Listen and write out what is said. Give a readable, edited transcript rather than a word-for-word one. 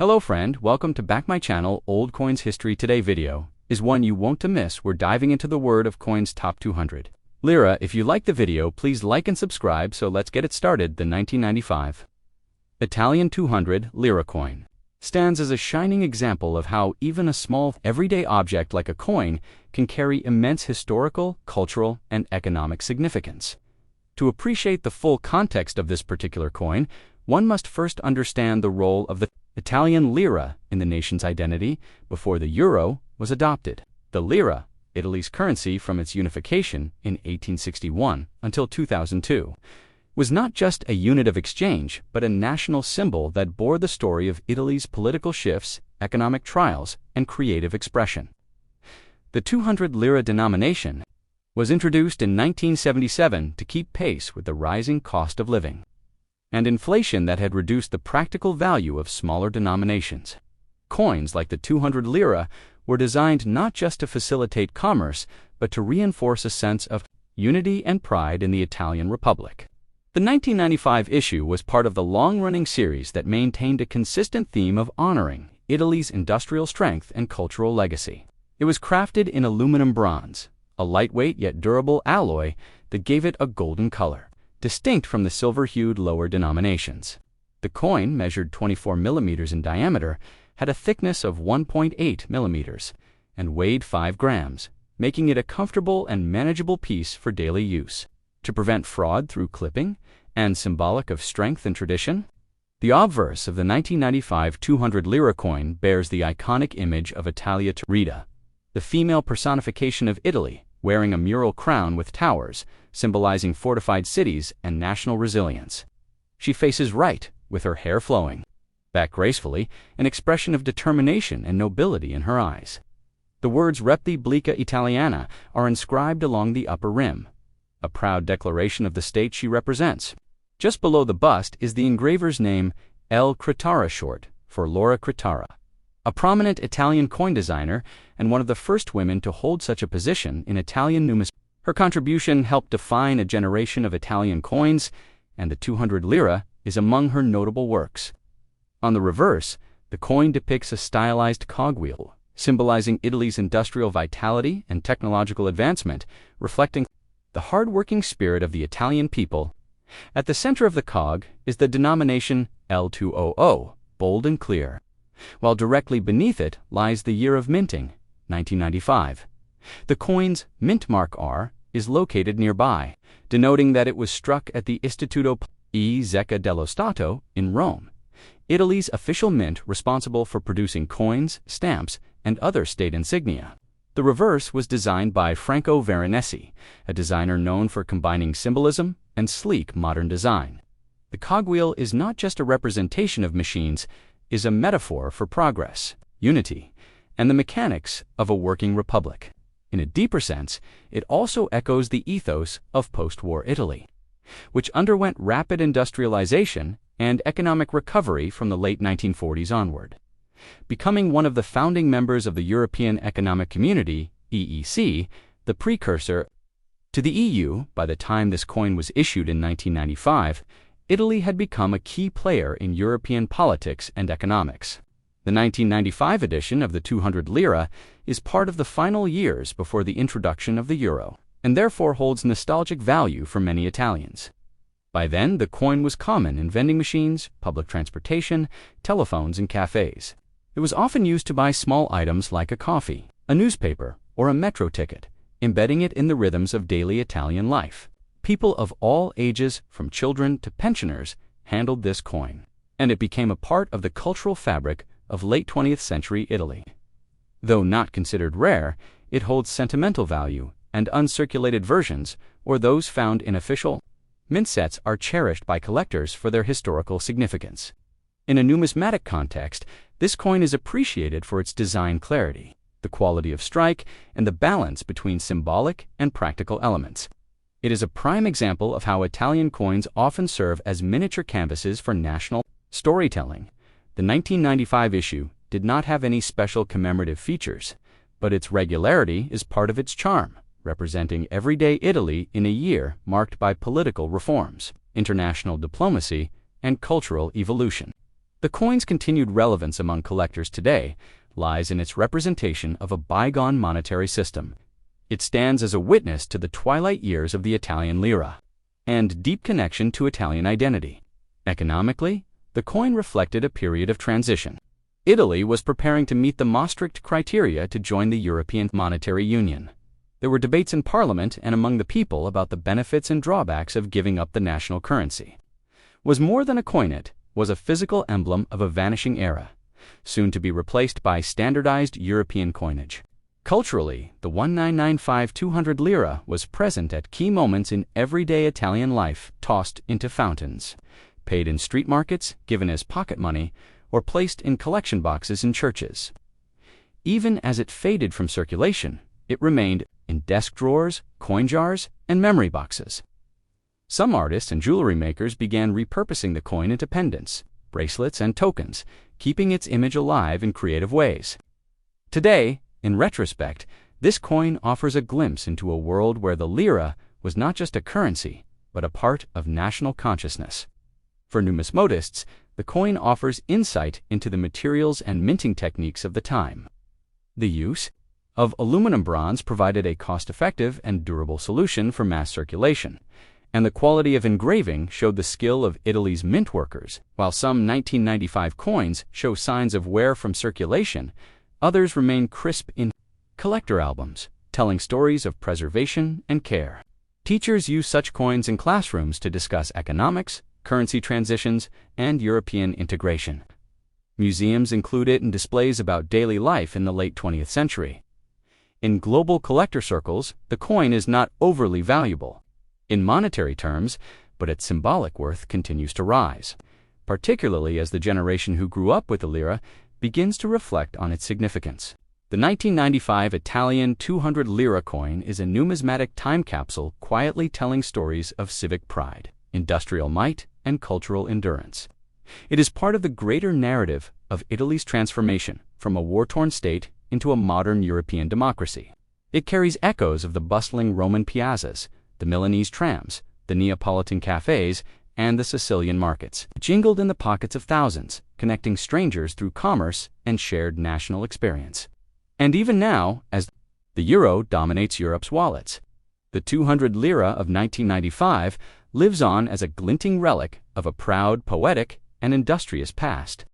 Hello friend, welcome to back my channel. Old Coins History. Today video is one you won't miss. We're diving into the world of coins top 200 Lire. If you like the video, please like and subscribe. So let's get it started. The 1995 Italian 200 Lire coin stands as a shining example of how even a small everyday object like a coin can carry immense historical, cultural, and economic significance. To appreciate the full context of this particular coin, one must first understand the role of the Italian lira in the nation's identity before the euro was adopted. The lira, Italy's currency from its unification in 1861 until 2002, was not just a unit of exchange but a national symbol that bore the story of Italy's political shifts, economic trials, and creative expression. The 200 lira denomination was introduced in 1977 to keep pace with the rising cost of living and inflation that had reduced the practical value of smaller denominations. Coins like the 200 lira were designed not just to facilitate commerce, but to reinforce a sense of unity and pride in the Italian Republic. The 1995 issue was part of the long-running series that maintained a consistent theme of honoring Italy's industrial strength and cultural legacy. It was crafted in aluminum bronze, a lightweight yet durable alloy that gave it a golden color, distinct from the silver-hued lower denominations. The coin measured 24 millimeters in diameter, had a thickness of 1.8 millimeters, and weighed 5 grams, making it a comfortable and manageable piece for daily use. To prevent fraud through clipping, and symbolic of strength and tradition, the obverse of the 1995 200 lira coin bears the iconic image of Italia Rita, the female personification of Italy, wearing a mural crown with towers, symbolizing fortified cities and national resilience. She faces right, with her hair flowing back gracefully, an expression of determination and nobility in her eyes. The words Repubblica Italiana are inscribed along the upper rim, a proud declaration of the state she represents. Just below the bust is the engraver's name, L. Cretara, short for Laura Cretara, a prominent Italian coin designer and one of the first women to hold such a position in Italian numismatic. Her contribution helped define a generation of Italian coins, and the 200 lira is among her notable works. On the reverse, the coin depicts a stylized cogwheel, symbolizing Italy's industrial vitality and technological advancement, reflecting the hard-working spirit of the Italian people. At the center of the cog is the denomination L200, bold and clear, while directly beneath it lies the year of minting, 1995. The coin's mint mark R is located nearby, denoting that it was struck at the Istituto e Zecca dello Stato in Rome, Italy's official mint responsible for producing coins, stamps, and other state insignia. The reverse was designed by Franco Veronesi, a designer known for combining symbolism and sleek modern design. The cogwheel is not just a representation of machines, it is a metaphor for progress, unity, and the mechanics of a working republic. In a deeper sense, it also echoes the ethos of post-war Italy, which underwent rapid industrialization and economic recovery from the late 1940s onward. Becoming one of the founding members of the European Economic Community, EEC, the precursor to the EU, by the time this coin was issued in 1995, Italy had become a key player in European politics and economics. The 1995 edition of the 200 lira is part of the final years before the introduction of the euro, and therefore holds nostalgic value for many Italians. By then, the coin was common in vending machines, public transportation, telephones, and cafes. It was often used to buy small items like a coffee, a newspaper, or a metro ticket, embedding it in the rhythms of daily Italian life. People of all ages, from children to pensioners, handled this coin, and it became a part of the cultural fabric of late 20th century Italy. Though not considered rare, it holds sentimental value, and uncirculated versions, or those found in official mint sets, are cherished by collectors for their historical significance. In a numismatic context, this coin is appreciated for its design clarity, the quality of strike, and the balance between symbolic and practical elements. It is a prime example of how Italian coins often serve as miniature canvases for national storytelling. The 1995 issue did not have any special commemorative features, but its regularity is part of its charm, representing everyday Italy in a year marked by political reforms, international diplomacy, and cultural evolution. The coin's continued relevance among collectors today lies in its representation of a bygone monetary system. It stands as a witness to the twilight years of the Italian lira and deep connection to Italian identity. Economically, the coin reflected a period of transition. Italy was preparing to meet the Maastricht criteria to join the European Monetary Union. There were debates in Parliament and among the people about the benefits and drawbacks of giving up the national currency. Was more than a coin, it was a physical emblem of a vanishing era, soon to be replaced by standardized European coinage. Culturally, the 1995-200 lira was present at key moments in everyday Italian life, tossed into fountains, paid in street markets, given as pocket money, or placed in collection boxes in churches. Even as it faded from circulation, it remained in desk drawers, coin jars, and memory boxes. Some artists and jewelry makers began repurposing the coin into pendants, bracelets, and tokens, keeping its image alive in creative ways. Today, in retrospect, this coin offers a glimpse into a world where the lira was not just a currency, but a part of national consciousness. For numismatists, the coin offers insight into the materials and minting techniques of the time. The use of aluminum bronze provided a cost-effective and durable solution for mass circulation, and the quality of engraving showed the skill of Italy's mint workers. While some 1995 coins show signs of wear from circulation, others remain crisp in collector albums, telling stories of preservation and care. Teachers use such coins in classrooms to discuss economics, currency transitions, and European integration. Museums include it in displays about daily life in the late 20th century. In global collector circles, the coin is not overly valuable in monetary terms, but its symbolic worth continues to rise, particularly as the generation who grew up with the lira begins to reflect on its significance. The 1995 Italian 200 lira coin is a numismatic time capsule quietly telling stories of civic pride, industrial might, and cultural endurance. It is part of the greater narrative of Italy's transformation from a war-torn state into a modern European democracy. It carries echoes of the bustling Roman piazzas, the Milanese trams, the Neapolitan cafes, and the Sicilian markets, jingled in the pockets of thousands, connecting strangers through commerce and shared national experience. And even now, as the euro dominates Europe's wallets, the 200 lira of 1995 lives on as a glinting relic of a proud, poetic, and industrious past.